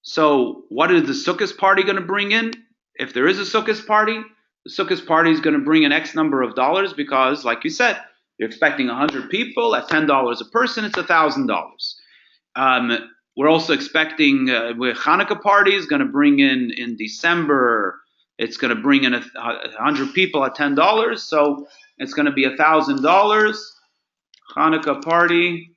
So what is the Sukkot party going to bring in? If there is a Sukkot party, the Sukkot party is going to bring in X number of dollars because, like you said, you're expecting 100 people at $10 a person, it's $1,000. We're also expecting with Hanukkah party is going to bring in December, it's going to bring in 100 people at $10, so it's going to be $1,000. Hanukkah party.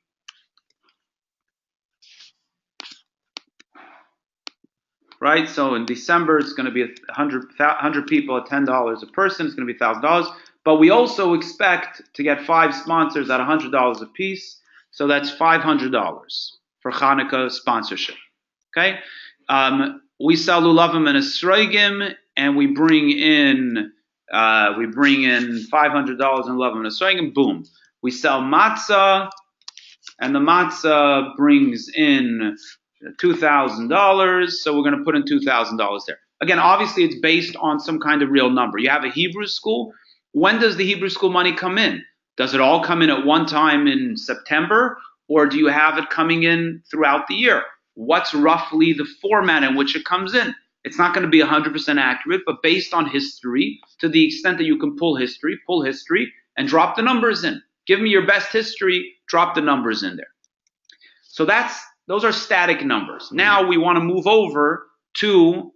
Right, so in December it's going to be 100 people at $10 a person. It's going to be $1,000. But we also expect to get 5 sponsors at $100 a piece, so that's $500 for Hanukkah sponsorship. Okay, we sell lulavim and esrogim, and we bring in $500 in lulavim and esrogim. Boom. We sell matzah, and the matzah brings in $2,000, so we're going to put in $2,000 there. Again, obviously, it's based on some kind of real number. You have a Hebrew school. When does the Hebrew school money come in? Does it all come in at one time in September, or do you have it coming in throughout the year? What's roughly the format in which it comes in? It's not going to be 100% accurate, but based on history, to the extent that you can pull history, and drop the numbers in. Give me your best history, drop the numbers in there. So those are static numbers. Now we want to move over to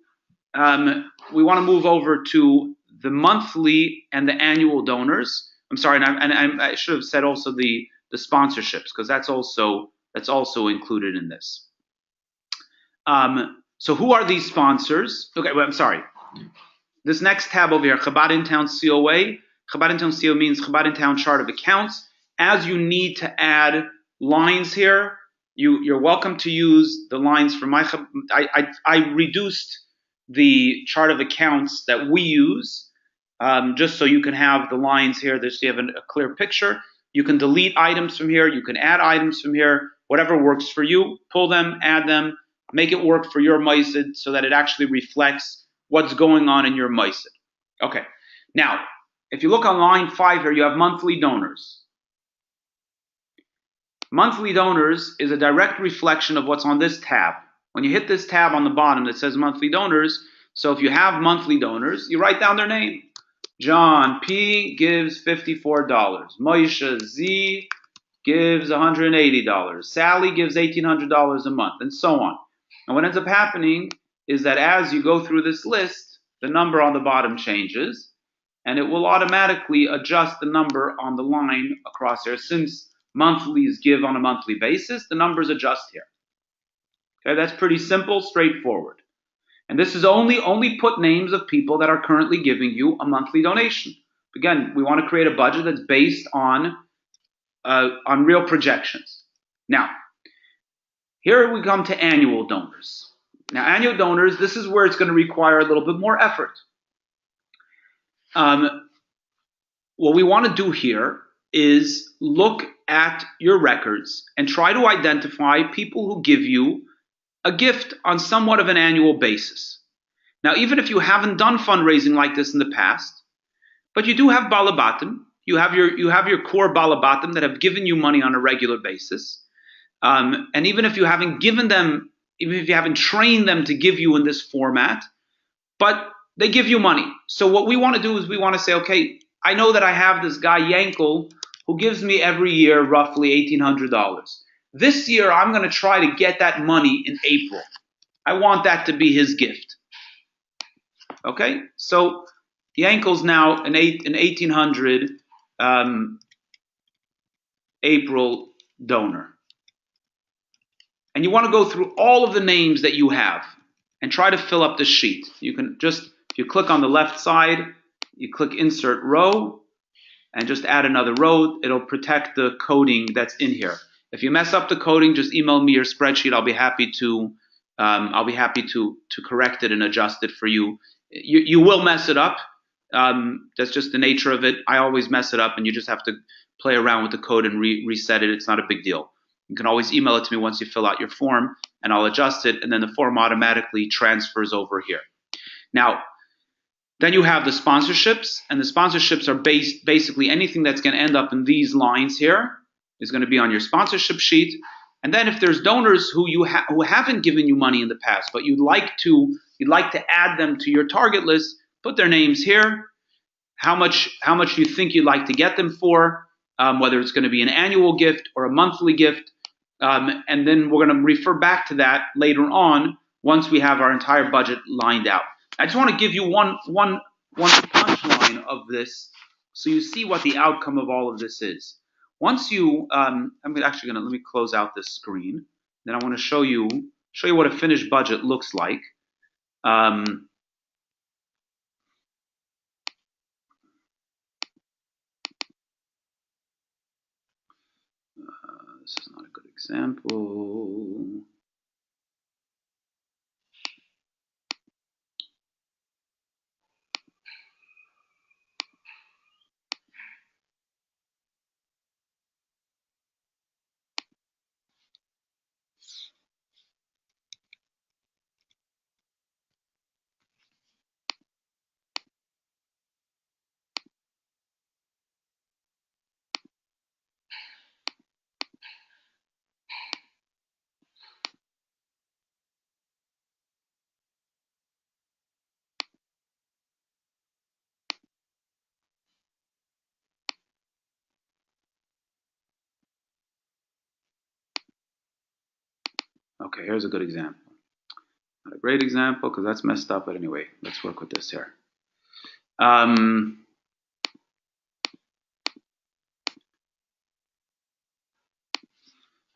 the monthly and the annual donors. I'm sorry, and I should have said also the sponsorships, because that's also included in this. So who are these sponsors? Okay, well, I'm sorry. This next tab over here, Chabad in Town COA. Chabad in Town COA means Chabad in Town chart of accounts. As you need to add lines here, you're welcome to use the lines from my. I reduced the chart of accounts that we use, just so you can have the lines here, so you have a clear picture. You can delete items from here. You can add items from here. Whatever works for you, pull them, add them, make it work for your Moisid so that it actually reflects what's going on in your Moisid. Okay. Now, if you look on line 5 here, you have monthly donors. Monthly donors is a direct reflection of what's on this tab. When you hit this tab on the bottom that says monthly donors, so if you have monthly donors, you write down their name. John P. gives $54. Moshe Z. gives $180. Sally gives $1,800 a month, and so on. And what ends up happening is that as you go through this list, the number on the bottom changes, and it will automatically adjust the number on the line across there. Since monthlies give on a monthly basis, the numbers adjust here. Okay, that's pretty simple, straightforward. And this is only put names of people that are currently giving you a monthly donation. Again, we want to create a budget that's based on real projections. Now, here we come to annual donors. Now, annual donors, this is where it's going to require a little bit more effort. What we want to do here is look at your records and try to identify people who give you a gift on somewhat of an annual basis. Now, even if you haven't done fundraising like this in the past, but you do have balabatim, you have your core balabatim that have given you money on a regular basis, and even if you haven't trained them to give you in this format, but they give you money. So what we want to do is we want to say, okay, I know that I have this guy Yankel who gives me every year roughly $1,800. This year I'm going to try to get that money in April. I want that to be his gift. Okay, so Yankel's now an 1,800 April donor. And you want to go through all of the names that you have and try to fill up the sheet. You can just, if you click on the left side, you click insert row and just add another row. It'll protect the coding that's in here. If you mess up the coding, just email me your spreadsheet. I'll be happy to correct it and adjust it for you. You will mess it up. That's just the nature of it. I always mess it up, and you just have to play around with the code and reset it. It's not a big deal. You can always email it to me once you fill out your form, and I'll adjust it, and then the form automatically transfers over here. Now, then you have the sponsorships, and the sponsorships are basically anything that's going to end up in these lines here is going to be on your sponsorship sheet. And then if there's donors who who haven't given you money in the past, but you'd like to add them to your target list, put their names here. How much you think you'd like to get them for, whether it's going to be an annual gift or a monthly gift, and then we're going to refer back to that later on once we have our entire budget lined out. I just want to give you one punchline of this, so you see what the outcome of all of this is. Once you, let me close out this screen. Then I want to show you what a finished budget looks like. This is not a good example. Okay, here's a good example. Not a great example because that's messed up, but anyway, let's work with this here.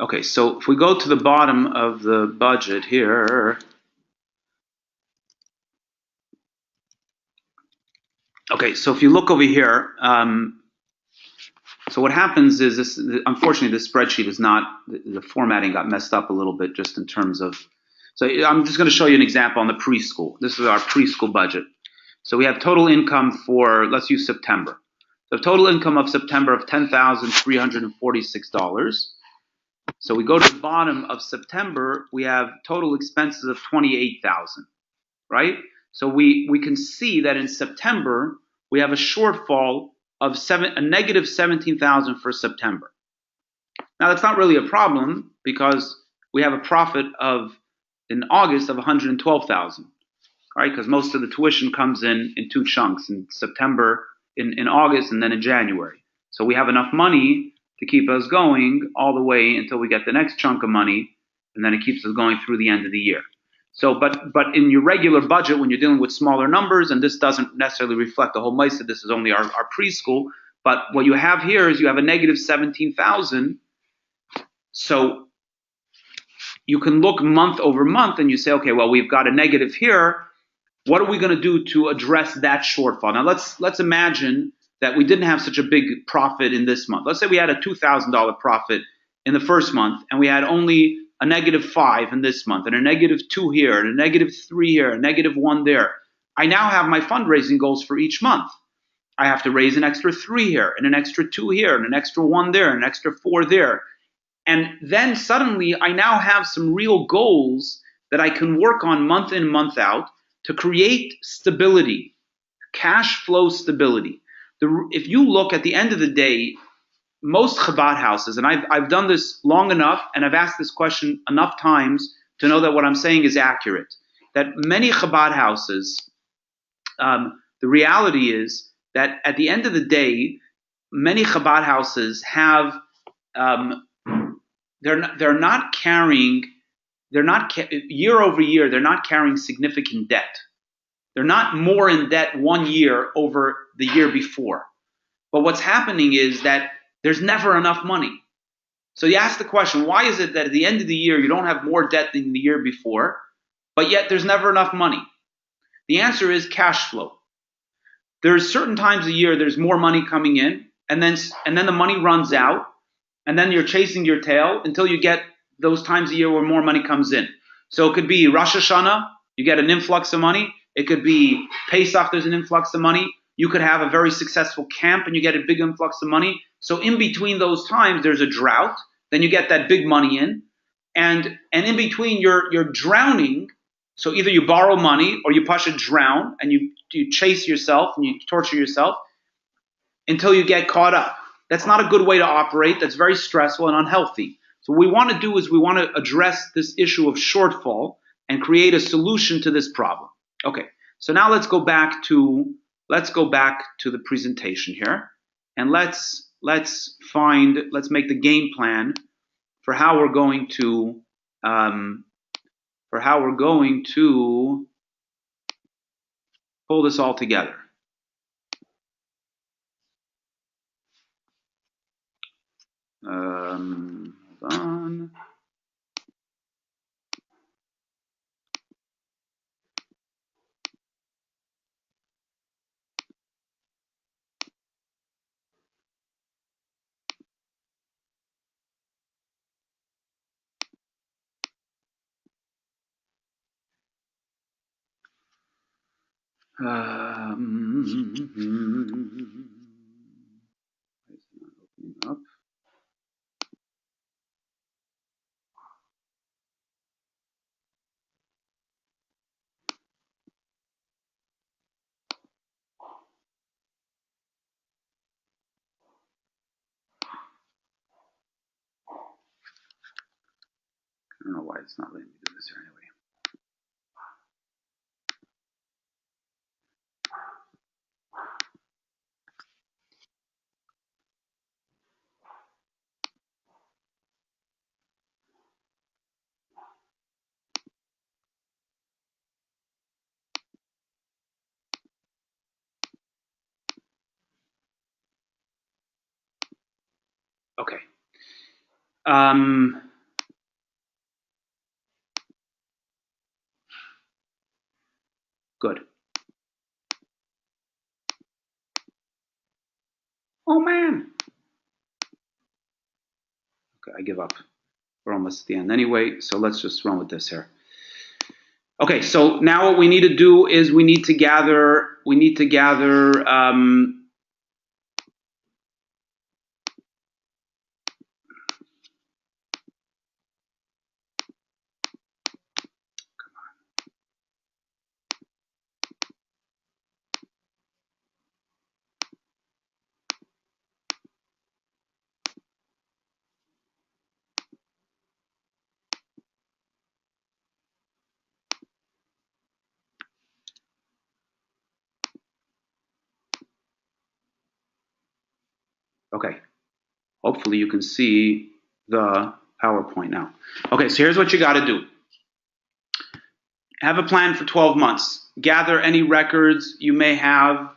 Okay, so if we go to the bottom of the budget here, okay, so if you look over here, so what happens is this, unfortunately, this spreadsheet is not, the formatting got messed up a little bit just in terms of, so I'm just going to show you an example on the preschool. This is our preschool budget. So we have total income for, let's use September. So total income of September of $10,346. So we go to the bottom of September, we have total expenses of $28,000, right? So we can see that in September, we have a shortfall of a negative $17,000 for September. Now that's not really a problem because we have a profit in August of $112,000, right? Because most of the tuition comes in two chunks, in September, in August, and then in January. So we have enough money to keep us going all the way until we get the next chunk of money, and then it keeps us going through the end of the year. So, but in your regular budget, when you're dealing with smaller numbers, and this doesn't necessarily reflect the whole Meiser, this is only our preschool. But what you have here is you have a negative 17,000. So you can look month over month and you say, okay, well, we've got a negative here. What are we going to do to address that shortfall? Now let's imagine that we didn't have such a big profit in this month. Let's say we had a $2,000 profit in the first month, and we had only a negative 5 in this month, and a negative 2 here, and a negative 3 here, a negative 1 there. I now have my fundraising goals for each month. I have to raise an extra 3 here, and an extra 2 here, and an extra 1 there, and an extra 4 there. And then suddenly I now have some real goals that I can work on month in, month out to create stability, cash flow stability. If you look at the end of the day, most Chabad houses, and I've done this long enough, and I've asked this question enough times to know that what I'm saying is accurate, that many Chabad houses, the reality is that at the end of the day, many Chabad houses have, they're not carrying, year over year, they're not carrying significant debt. They're not more in debt 1 year over the year before. But what's happening is that there's never enough money. So you ask the question, why is it that at the end of the year you don't have more debt than the year before, but yet there's never enough money? The answer is cash flow. There's certain times a year there's more money coming in, and then the money runs out, and then you're chasing your tail until you get those times a year where more money comes in. So it could be Rosh Hashanah, you get an influx of money. It could be Pesach, there's an influx of money. You could have a very successful camp and you get a big influx of money. So in between those times, there's a drought. Then you get that big money in. And in between, you're drowning. So either you borrow money or you pasha drown and you chase yourself and you torture yourself until you get caught up. That's not a good way to operate. That's very stressful and unhealthy. So what we want to do is we want to address this issue of shortfall and create a solution to this problem. Okay, so now let's go back to the presentation here, and let's make the game plan for how we're going to pull this all together. Hold on. Up. I don't know why it's not letting me do this here anyway. Okay. Good. Oh man. Okay, I give up. We're almost at the end anyway, so let's just run with this here. Okay, so now what we need to do is we need to gather okay. Hopefully you can see the PowerPoint now. Okay, so here's what you got to do. have a plan for 12 months. Gather any records you may have,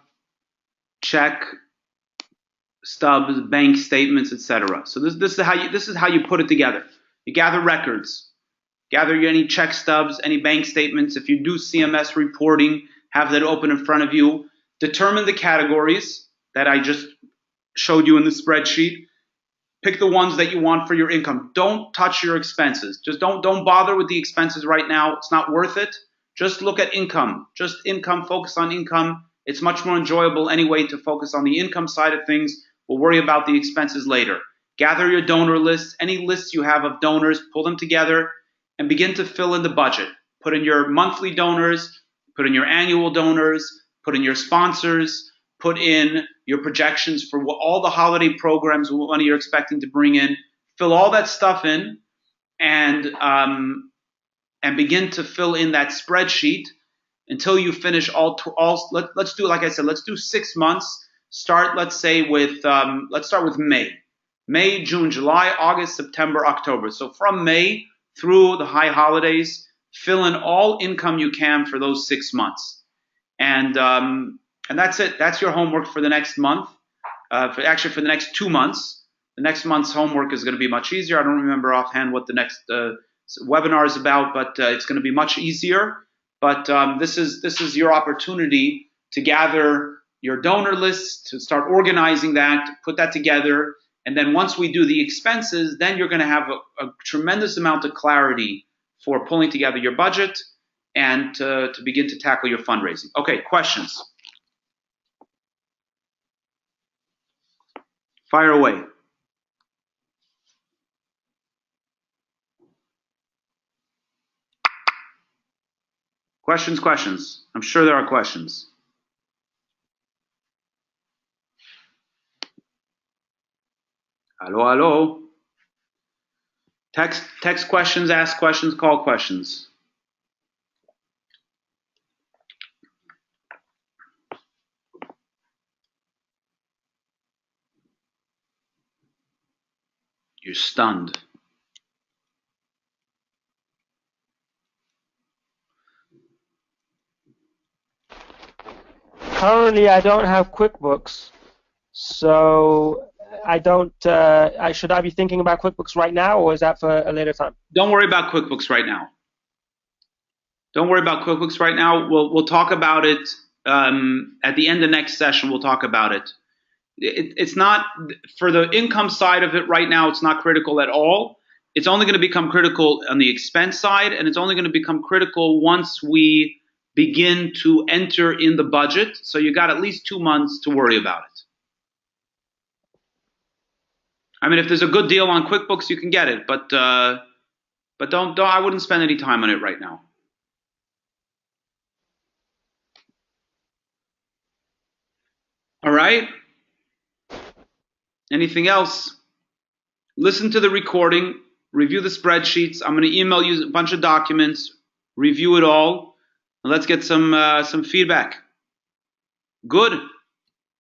check stubs, bank statements, etc. So this is how you put it together. You gather records, gather any check stubs, any bank statements. If you do CMS reporting, have that open in front of you. Determine the categories that I just showed you in the spreadsheet. Pick the ones that you want for your income. Don't touch your expenses. Just don't bother with the expenses right now. It's not worth it. Just look at income. Just income, focus on income. It's much more enjoyable anyway to focus on the income side of things. We'll worry about the expenses later. Gather your donor lists. Any lists you have of donors, pull them together and begin to fill in the budget. Put in your monthly donors, put in your annual donors, put in your sponsors, put in your projections for all the holiday programs, what money you're expecting to bring in. Fill all that stuff in and begin to fill in that spreadsheet until you finish let's do, like I said, let's do 6 months. Start, let's say, with let's start with May, June, July, August, September, October. So from May through the high holidays, fill in all income you can for those 6 months. And that's it. That's your homework for the next month. For the next 2 months. The next month's homework is going to be much easier. I don't remember offhand what the next webinar is about, but it's going to be much easier. But this is your opportunity to gather your donor list, to start organizing that, put that together. And then once we do the expenses, then you're going to have a tremendous amount of clarity for pulling together your budget and to begin to tackle your fundraising. Okay, questions? Fire away. Questions. I'm sure there are questions. Hello. Text questions, ask questions, call questions. You're stunned. Currently, I don't have QuickBooks, so I don't. Should I be thinking about QuickBooks right now, or is that for a later time? Don't worry about QuickBooks right now. We'll talk about it at the end of next session. We'll talk about it. It's not for the income side of it right now. It's not critical at all. It's only going to become critical on the expense side, and it's only going to become critical once we begin to enter in the budget. So you got at least 2 months to worry about it. I mean, if there's a good deal on QuickBooks, you can get it, but don't. I wouldn't spend any time on it right now. All right. Anything else? Listen to the recording, review the spreadsheets. I'm going to email you a bunch of documents, review it all, and let's get some feedback. Good.